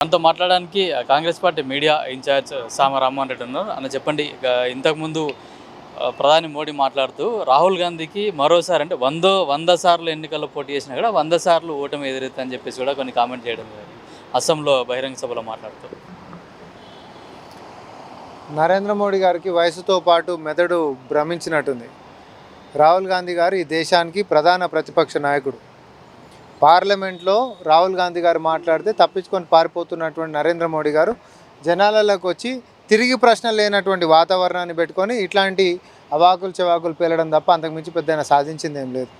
మనతో మాట్లాడడానికి Congress party media incharge సామ రామ్మోహన్ రెడ్డి ఉన్నారు. అన్న చెప్పండి, ఇంతకుముందు ప్రధాని మోడీ మాట్లాడుతూ రాహుల్ గాంధీకి మరోసారి అంటే 100 సార్లు ఎన్నికల్లో పోటీ చేసినా కూడా 100 సార్లు ఓటమి ఎదురైతే అని చెప్పేసి కూడా కొన్ని కామెంట్ చేయడం జరిగింది. అస్సాంలో బహిరంగ సభలో మాట్లాడుతూ నరేంద్ర మోడీ గారికి వయసుతో పాటు మెదడు భ్రమించినట్టుంది. రాహుల్ గాంధీ గారు ఈ దేశానికి ప్రధాన ప్రతిపక్ష నాయకుడు. పార్లమెంట్లో రాహుల్ గాంధీ గారు మాట్లాడితే తప్పించుకొని పారిపోతున్నటువంటి నరేంద్ర మోడీ గారు జనాలలోకి వచ్చి తిరిగి ప్రశ్న లేనటువంటి వాతావరణాన్ని పెట్టుకొని ఇట్లాంటి అవాకులు చెవాకులు పేలడం తప్ప అంతకుమించి పెద్ద సాధించింది ఏం లేదు.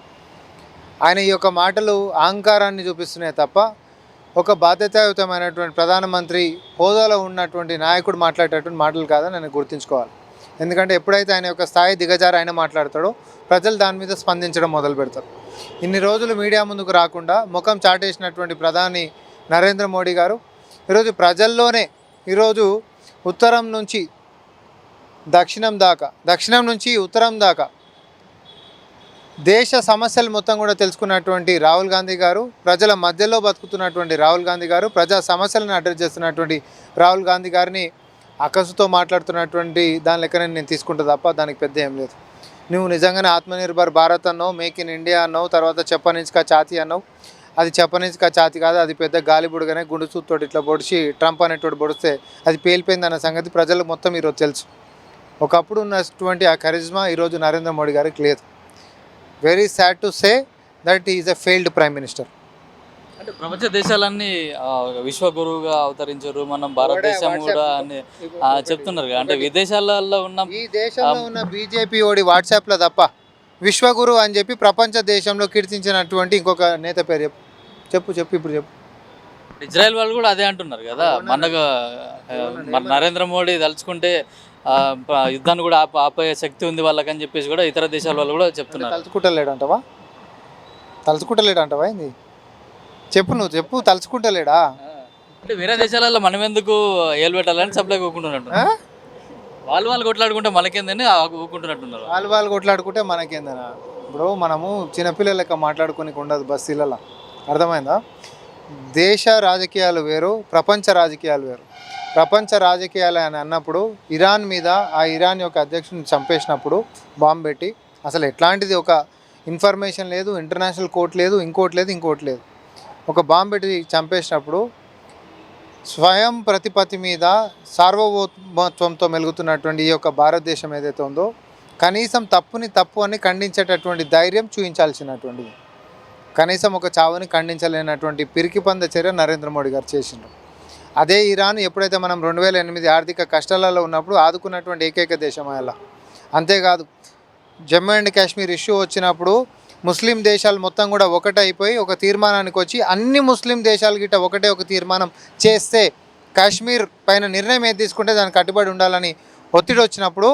ఆయన ఈ యొక్క మాటలు అహంకారాన్ని చూపిస్తున్నాయి తప్ప ఒక బాధ్యతాయుతమైనటువంటి ప్రధానమంత్రి హోదాలో ఉన్నటువంటి నాయకుడు మాట్లాడేటటువంటి మాటలు కాదని నేను గుర్తుంచుకోవాలి. ఎందుకంటే ఎప్పుడైతే ఆయన యొక్క స్థాయి దిగజారి ఆయన మాట్లాడతాడో ప్రజలు దాని మీద స్పందించడం మొదలు పెడతారు. ఇన్ని రోజులు మీడియా ముందుకు రాకుండా ముఖం చాటేసినటువంటి ప్రధాని నరేంద్ర మోడీ గారు ఈరోజు ప్రజల్లోనే ఈరోజు ఉత్తరం నుంచి దక్షిణం దాకా, దక్షిణం నుంచి ఉత్తరం దాకా దేశ సమస్యలు మొత్తం కూడా తెలుసుకున్నటువంటి రాహుల్ గాంధీ గారు, ప్రజల మధ్యలో బతుకుతున్నటువంటి రాహుల్ గాంధీ గారు, ప్రజా సమస్యలను అడ్రస్ చేస్తున్నటువంటి రాహుల్ గాంధీ గారిని అకసుతో మాట్లాడుతున్నటువంటి దాని లెక్కనే నేను తీసుకుంటా తప్ప దానికి పెద్ద ఏం లేదు. నువ్వు నిజంగానే ఆత్మనిర్భర్ భారత్ అన్నావు, మేక్ ఇన్ ఇండియా అన్నావు, తర్వాత చెప్పనించుకా ఛాతీ అన్నావు. అది చెప్పనించుకా ఛాతీ కాదు, అది పెద్ద గాలిబుడుగానే గుండు చూతోటి ఇట్లా పొడిచి ట్రంప్ అనేటోడు పొడిస్తే అది పేలిపోయింది అన్న సంగతి ప్రజలకు మొత్తం ఈరోజు తెలుసు. ఒకప్పుడు ఉన్నటువంటి ఆ కరిజ్మా ఈరోజు నరేంద్ర మోడీ గారికి లేదు. Very sad to say that is a failed prime minister. అంటే ప్రపంచ దేశాలన్నీ విశ్వగురువుగా అవతరించారు, మనం భారతదేశం కూడా అని చెప్తున్నారు. అంటే విదేశాలలో ఉన్న ఈ దేశంలో ఉన్న బీజేపీ ఓడి వాట్సాప్లో తప్ప విశ్వగురు అని చెప్పి ప్రపంచ దేశంలో కీర్తించినటువంటి ఇంకొక నేత పేరు చెప్పు చెప్పు ఇప్పుడు చెప్పు. ఇజ్రాయెల్ వాళ్ళు కూడా అదే అంటున్నారు కదా, మనకు మన నరేంద్ర మోడీ తలుచుకుంటే యుద్ధాన్ని కూడా ఆపే శక్తి ఉంది వాళ్ళకని చెప్పేసి కూడా ఇతర దేశాల వాళ్ళు కూడా చెప్తున్నారు. తలుచుకుంటలేడంటవా ఏంది చెప్పు, నువ్వు చెప్పు. తలుచుకుంటలేడా అంటే వేరే దేశాలలో మనం ఎందుకు ఏలు పెట్టాలని సప్లై ఊకుంటున్నట్టు, వాళ్ళు కొట్లాడుకుంటే మనకేందని ఊకుంటున్నట్టున్నారు. వాళ్ళు కొట్లాడుకుంటే మనకేందనా? ఇప్పుడు మనము చిన్నపిల్లల లెక్క మాట్లాడుకొని ఉండదు బస్తీలలో, అర్థమైందా? దేశ రాజకీయాలు వేరు, ప్రపంచ రాజకీయాలు వేరు. ప్రపంచ రాజకీయాలు అని అన్నప్పుడు ఇరాన్ మీద ఆ ఇరాన్ యొక్క అధ్యక్షుడిని చంపేసినప్పుడు బాంబు పెట్టి అసలు ఎట్లాంటిది ఒక ఇన్ఫర్మేషన్ లేదు, ఇంటర్నేషనల్ కోర్ట్ లేదు, ఇంకోటి లేదు. ఒక బాంబు పెట్టి చంపేసినప్పుడు స్వయం ప్రతిపత్తి మీద సార్వభౌమత్వంతో మెలుగుతున్నటువంటి ఈ యొక్క భారతదేశం ఏదైతే ఉందో కనీసం తప్పుని తప్పు అని ఖండించేటటువంటి ధైర్యం చూపించాల్సినటువంటిది. కనీసం ఒక చావుని ఖండించలేనటువంటి పిరికిపంద చర్య నరేంద్ర మోడీ గారు చేసిండ్రు. అదే ఇరాన్ ఎప్పుడైతే మనం 2008 ఆర్థిక కష్టాలలో ఉన్నప్పుడు ఆదుకున్నటువంటి ఏకైక దేశం అలా. అంతేకాదు జమ్మూ అండ్ కాశ్మీర్ ఇష్యూ వచ్చినప్పుడు ముస్లిం దేశాలు మొత్తం కూడా ఒకటైపోయి ఒక తీర్మానానికి వచ్చి అన్ని ముస్లిం దేశాలు గిట్ట ఒక తీర్మానం చేస్తే కాశ్మీర్ పైన నిర్ణయం ఏది తీసుకుంటే దానికి కట్టుబడి ఉండాలని ఒత్తిడి వచ్చినప్పుడు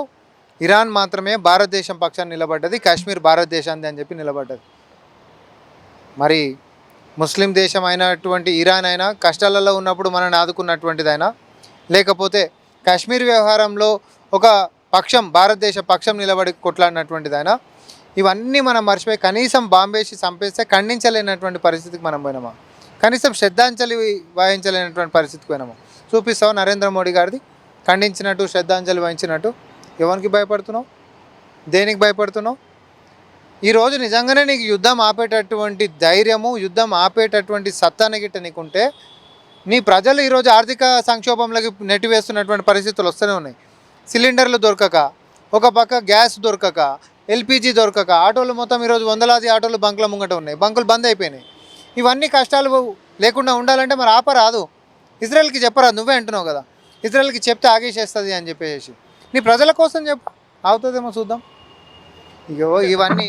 ఇరాన్ మాత్రమే భారతదేశం పక్షాన్ని నిలబడ్డది, కాశ్మీర్ భారతదేశాన్ని అని చెప్పి నిలబడ్డది. మరి ముస్లిం దేశం అయినటువంటి ఇరాన్ అయినా కష్టాలలో ఉన్నప్పుడు మనల్ని ఆదుకున్నటువంటిదైనా, లేకపోతే కాశ్మీర్ వ్యవహారంలో ఒక పక్షం భారతదేశ పక్షం నిలబడి కొట్లాడినటువంటిదైనా, ఇవన్నీ మనం మర్చిపోయి కనీసం బాంబేసి చంపేస్తే ఖండించలేనటువంటి పరిస్థితికి మనం పోయినామా? కనీసం శ్రద్ధాంజలి వహించలేనటువంటి పరిస్థితికి పోయినామా? చూపిస్తావు నరేంద్ర మోడీ గారిది ఖండించినట్టు, శ్రద్ధాంజలి వహించినట్టు? ఎవరికి భయపడుతున్నావు? దేనికి భయపడుతున్నావు? ఈరోజు నిజంగానే నీకు యుద్ధం ఆపేటటువంటి ధైర్యము, యుద్ధం ఆపేటటువంటి సత్తాన గిట్ట నీకుంటే నీ ప్రజలు ఈరోజు ఆర్థిక సంక్షోభంలోకి నెట్టివేస్తున్నటువంటి పరిస్థితులు వస్తూనే ఉన్నాయి. సిలిండర్లు దొరకక, ఒక పక్క గ్యాస్ దొరకక, ఎల్పిజి దొరకక ఆటోలు మొత్తం ఈరోజు వందలాది ఆటోలు బంకుల ముంగట ఉన్నాయి, బంకులు బంద్ అయిపోయినాయి. ఇవన్నీ కష్టాలు లేకుండా ఉండాలంటే మరి ఆపరాదు. ఇజ్రాయెల్కి చెప్పరాదు, నువ్వే అంటున్నావు కదా ఇజ్రాయెల్కి చెప్తే ఆగేసేస్తుంది అని చెప్పేసి. నీ ప్రజల కోసం చెప్పు, అవుతుందేమో చూద్దాం. ఇగో ఇవన్నీ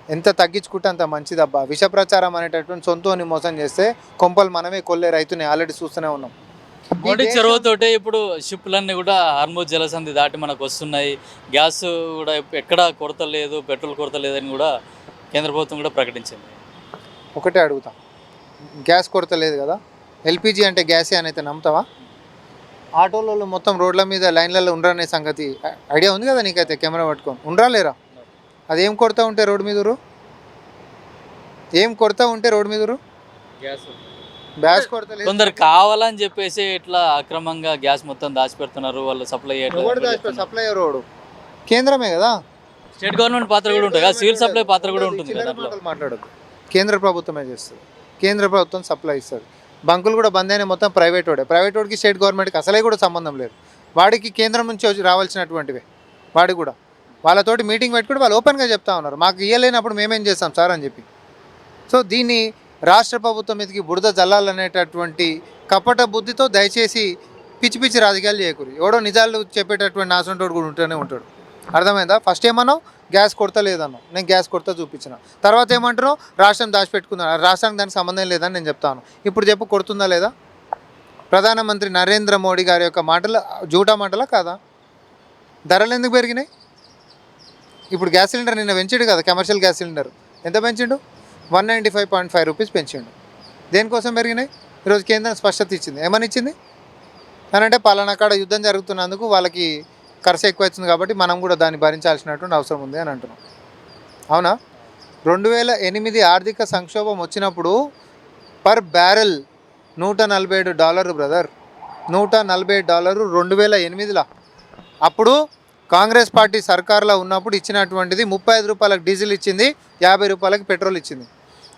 ఎంత తగ్గించుకుంటే అంత మంచిదబ్బా. విష ప్రచారం అనేటటువంటి సొంతని మోసం చేస్తే కొంపలు మనమే కొల్లే రైతుని ఆల్రెడీ చూస్తూనే ఉన్నాం. మోడీ చొరవతోటే ఇప్పుడు షిప్లన్నీ కూడా హార్మోజ్ జలసంధి దాటి మనకు వస్తున్నాయి. గ్యాస్ కూడా ఎక్కడా కొరత లేదు, పెట్రోల్ కొరత లేదని కూడా కేంద్ర ప్రభుత్వం కూడా ప్రకటించింది. ఒకటే అడుగుతా, గ్యాస్ కొరత లేదు కదా, ఎల్పిజి అంటే గ్యాసే అని అయితే నమ్ముతావా? ఆటోలలో మొత్తం రోడ్ల మీద లైన్లలో ఉండరనే సంగతి ఐడియా ఉంది కదా నీకైతే, కెమెరా పట్టుకొని ఉండరా లేరా? అదేం కొడతా ఉంటే రోడ్డు మీద ఏం కొడతా ఉంటే రోడ్డు మీద గ్యాస్ గ్యాస్ కొరత లేదు. కొందరు కావాలని చెప్పేసి ఇట్లా అక్రమంగా గ్యాస్ మొత్తం దాచిపెడుతున్నారు, వాళ్ళు సప్లై సప్లై ఎవరోడు? కేంద్రమే కదా. స్టేట్ గవర్నమెంట్ పాత్ర కూడా ఉంటుంది కదా, సివిల్ సప్లై పాత్ర కూడా ఉంటుంది కదా దాంట్లో. మాట్లాడద్దు. కేంద్ర ప్రభుత్వమే చేస్తుంది. కేంద్ర ప్రభుత్వం సప్లై ఇస్తుంది. బంకులు కూడా బంద్ అయినా మొత్తం ప్రైవేట్ వాడికి స్టేట్ గవర్నమెంట్కి అసలే కూడా సంబంధం లేదు. వాడికి కేంద్రం నుంచి రావాల్సినటువంటివే. వాడు కూడా వాళ్ళతోటి మీటింగ్ పెట్టుకుని వాళ్ళు ఓపెన్గా చెప్తా ఉన్నారు, మాకు ఇయ్యలేనప్పుడు మేమేం చేస్తాం సార్ అని చెప్పి. సో దీన్ని రాష్ట్ర ప్రభుత్వం మీదకి బురద జల్లాలనేటటువంటి కపట బుద్ధితో దయచేసి పిచ్చి పిచ్చి రాజకీయాలు చేయకూడదు. ఎవడో నిజాలు చెప్పేటటువంటి నాసంటోడు కూడా ఉంటూనే ఉంటాడు. అర్థమైందా? ఫస్ట్ ఏమన్నావు గ్యాస్ కొరత లేదన్నావు, నేను గ్యాస్ కొరత చూపించిన. తర్వాత ఏమంటున్నావు రాష్ట్రం దాచిపెట్టుకున్నాను, రాష్ట్రానికి దానికి సంబంధం లేదని నేను చెప్తాను. ఇప్పుడు చెప్పు కొడుతుందా లేదా? ప్రధానమంత్రి నరేంద్ర మోడీ గారి యొక్క మాటలు జూటా మాటలా కాదా? ధరలు ఎందుకు పెరిగినాయి? ఇప్పుడు గ్యాస్ సిలిండర్ నిన్న పెంచాడు కదా, కమర్షియల్ గ్యాస్ సిలిండర్ ఎంత పెంచిండు? 195.5 రూపీస్ పెంచిండు. దేనికోసం పెరిగినాయి? ఈరోజు కేంద్రం స్పష్టత ఇచ్చింది. ఏమని ఇచ్చింది అని అంటే, పలానా కాడ యుద్ధం జరుగుతున్నందుకు వాళ్ళకి ఖర్చు ఎక్కువ వచ్చింది కాబట్టి మనం కూడా దాన్ని భరించాల్సినటువంటి అవసరం ఉంది అని అంటున్నాం. అవునా? 2008 ఆర్థిక సంక్షోభం వచ్చినప్పుడు పర్ బ్యారెల్ $147 బ్రదర్, $147 2008లో. అప్పుడు కాంగ్రెస్ పార్టీ సర్కార్లో ఉన్నప్పుడు ఇచ్చినటువంటిది 35 రూపాయలకు డీజిల్ ఇచ్చింది, 50 రూపాయలకి పెట్రోల్ ఇచ్చింది.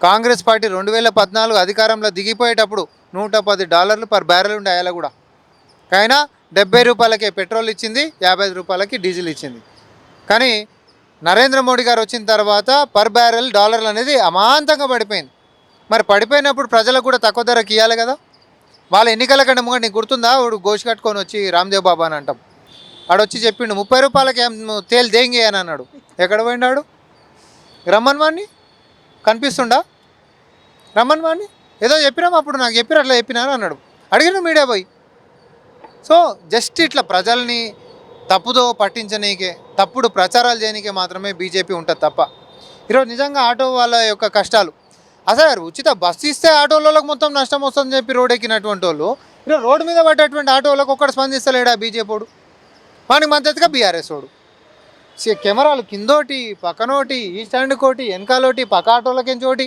కాంగ్రెస్ పార్టీ 2014 అధికారంలో దిగిపోయేటప్పుడు $110 పర్ బ్యారెల్ ఉండే అయ్యాల కూడా. అయినా 70 రూపాయలకే పెట్రోల్ ఇచ్చింది, 55 రూపాయలకి డీజిల్ ఇచ్చింది. కానీ నరేంద్ర మోడీ గారు వచ్చిన తర్వాత పర్ బ్యారెల్ డాలర్లు అనేది అమాంతంగా పడిపోయింది. మరి పడిపోయినప్పుడు ప్రజలకు కూడా తక్కువ ధరకి ఇవ్వాలి కదా. వాళ్ళ ఎన్నికల కంటే ముందు నీకు గుర్తుందా, వాడు గోషి కట్టుకొని వచ్చి రామ్దేవ్ బాబా అని అంటాం, ఆడొచ్చి చెప్పిండు 30 రూపాయలకి ఏం తేలు దేంగి అని అన్నాడు. ఎక్కడ పోయినాడు? రమ్మన్ వాడిని కనిపిస్తుండా? రమ్మన్ వాడిని ఏదో చెప్పినాం అప్పుడు, నాకు చెప్పిన అట్లా చెప్పినారు అన్నాడు. అడిగిన మీడియా పోయి. సో జస్ట్ ఇట్లా ప్రజల్ని తప్పుదో పట్టించనీకే, తప్పుడు ప్రచారాలు చేయనీకే మాత్రమే బీజేపీ ఉంటుంది తప్ప. ఈరోజు నిజంగా ఆటో వాళ్ళ యొక్క కష్టాలు, అసలు ఉచిత బస్సు ఇస్తే ఆటోలకు మొత్తం నష్టం వస్తుందని చెప్పి రోడ్ ఎక్కినటువంటి వాళ్ళు ఈరోజు రోడ్డు మీద పడ్డటువంటి ఆటోలకు ఒక్కడు స్పందిస్తలేడా బీజేపీ వాడు? వానికి మద్దతుగా బీఆర్ఎస్ వాడు. కెమెరాలు కిందోటి పక్కనోటి ఈ స్టాండ్ కోటి వెనకాలోటి పక్క ఆటోలకించోటి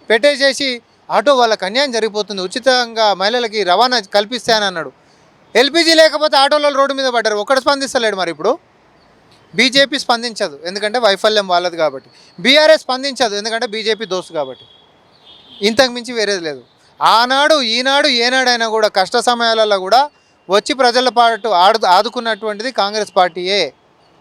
పెట్టేసేసి ఆటో వాళ్ళకి అన్యాయం జరిగిపోతుంది, ఉచితంగా మహిళలకి రవాణా కల్పిస్తానని అన్నాడు. ఎల్పిజి లేకపోతే ఆటోలలో రోడ్డు మీద పడ్డారు, ఒక్కడు స్పందిస్తలేడు. మరి ఇప్పుడు బీజేపీ స్పందించదు ఎందుకంటే వైఫల్యం వాళ్ళది కాబట్టి, బీఆర్ఎస్ స్పందించదు ఎందుకంటే బీజేపీ దోస్తు కాబట్టి. ఇంతకు మించి వేరేది లేదు. ఆనాడు ఈనాడు ఏనాడైనా కూడా కష్ట సమయాలలో కూడా వచ్చి ప్రజల పాటు ఆదుకున్నటువంటిది కాంగ్రెస్ పార్టీయే,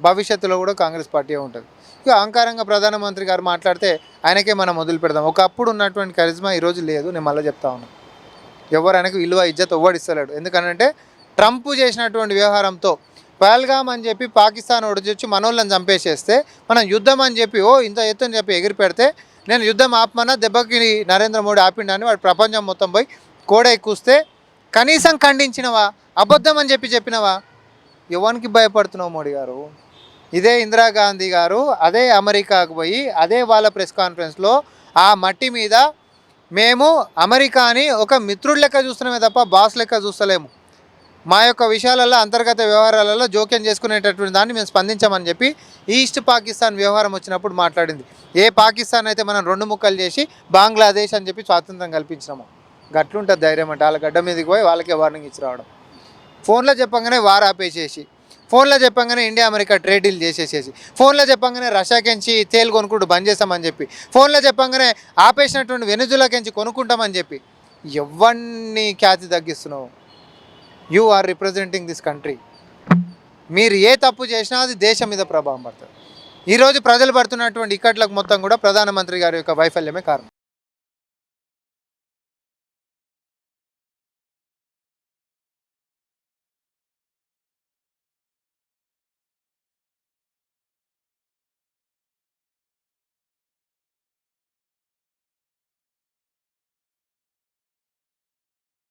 భవిష్యత్తులో కూడా కాంగ్రెస్ పార్టీయే ఉంటుంది. ఇక అహంకారంగా ప్రధానమంత్రి గారు మాట్లాడితే ఆయనకే మనం మొదలు పెడదాం. ఒకప్పుడు ఉన్నటువంటి కరిజ్మా ఈరోజు లేదు. నేను మళ్ళీ చెప్తా ఉన్నాను, ఎవరు ఆయనకు విలువ ఇజ్జత్ ఇవ్వడిస్తలేడు. ఎందుకంటే ట్రంప్ చేసినటువంటి వ్యవహారంతో పహల్గామ్ అని చెప్పి పాకిస్తాన్ ఒడిచొచ్చి మనోళ్ళని చంపేసేస్తే మనం యుద్ధం అని చెప్పి ఇంత ఎత్తుని చెప్పి ఎగిరి పెడితే, నేను యుద్ధం ఆపమన్నా దెబ్బకి నరేంద్ర మోడీ ఆపిండని వాడు ప్రపంచం మొత్తం పోయి కోడ ఎక్కుస్తే కనీసం ఖండించినవా? అబద్ధం అని చెప్పినవా? ఎవరికి భయపడుతున్నావు మోడీ గారు? ఇదే ఇందిరాగాంధీ గారు అదే అమెరికాకు పోయి అదే వాళ్ళ ప్రెస్ కాన్ఫరెన్స్లో ఆ మట్టి మీద మేము అమెరికాని ఒక మిత్రుడి లెక్క చూస్తున్నామే తప్ప బాస్ లెక్క చూస్తలేము, మా యొక్క విషయాలలో అంతర్గత వ్యవహారాలలో జోక్యం చేసుకునేటటువంటి దాన్ని మేము స్పందించామని చెప్పి ఈస్ట్ పాకిస్తాన్ వ్యవహారం వచ్చినప్పుడు మాట్లాడింది. ఏ పాకిస్తాన్ అయితే మనం 2 ముక్కలు చేసి బంగ్లాదేశ్ అని చెప్పి స్వాతంత్రం కల్పించినాము. గట్లుంటుంది ధైర్యం అంటే. వాళ్ళ గడ్డ మీదకి పోయి వాళ్ళకే వార్నింగ్ ఇచ్చి రావడం, ఫోన్లో చెప్పంగానే వార్ ఆపేసేసి, ఫోన్లో చెప్పంగానే ఇండియా అమెరికా ట్రేడ్ డీల్ చేసేసేసి, ఫోన్లో చెప్పంగానే రష్యాకెంచి తేలు కొనుక్కుంటూ బంద్ చేస్తామని చెప్పి, ఫోన్లో చెప్పంగానే ఆపేసినటువంటి వెనుజులాకెంచి కొనుక్కుంటామని చెప్పి ఎవరిని ఖ్యాతి తగ్గిస్తున్నావు? You are representing this country. మీరు ఏ తప్పు చేసినా అది దేశం మీద ప్రభావం పడుతుంది. ఈరోజు ప్రజలు పడుతున్నటువంటి ఇక్కట్లకు మొత్తం కూడా ప్రధానమంత్రి గారి యొక్క వైఫల్యమే కారణం.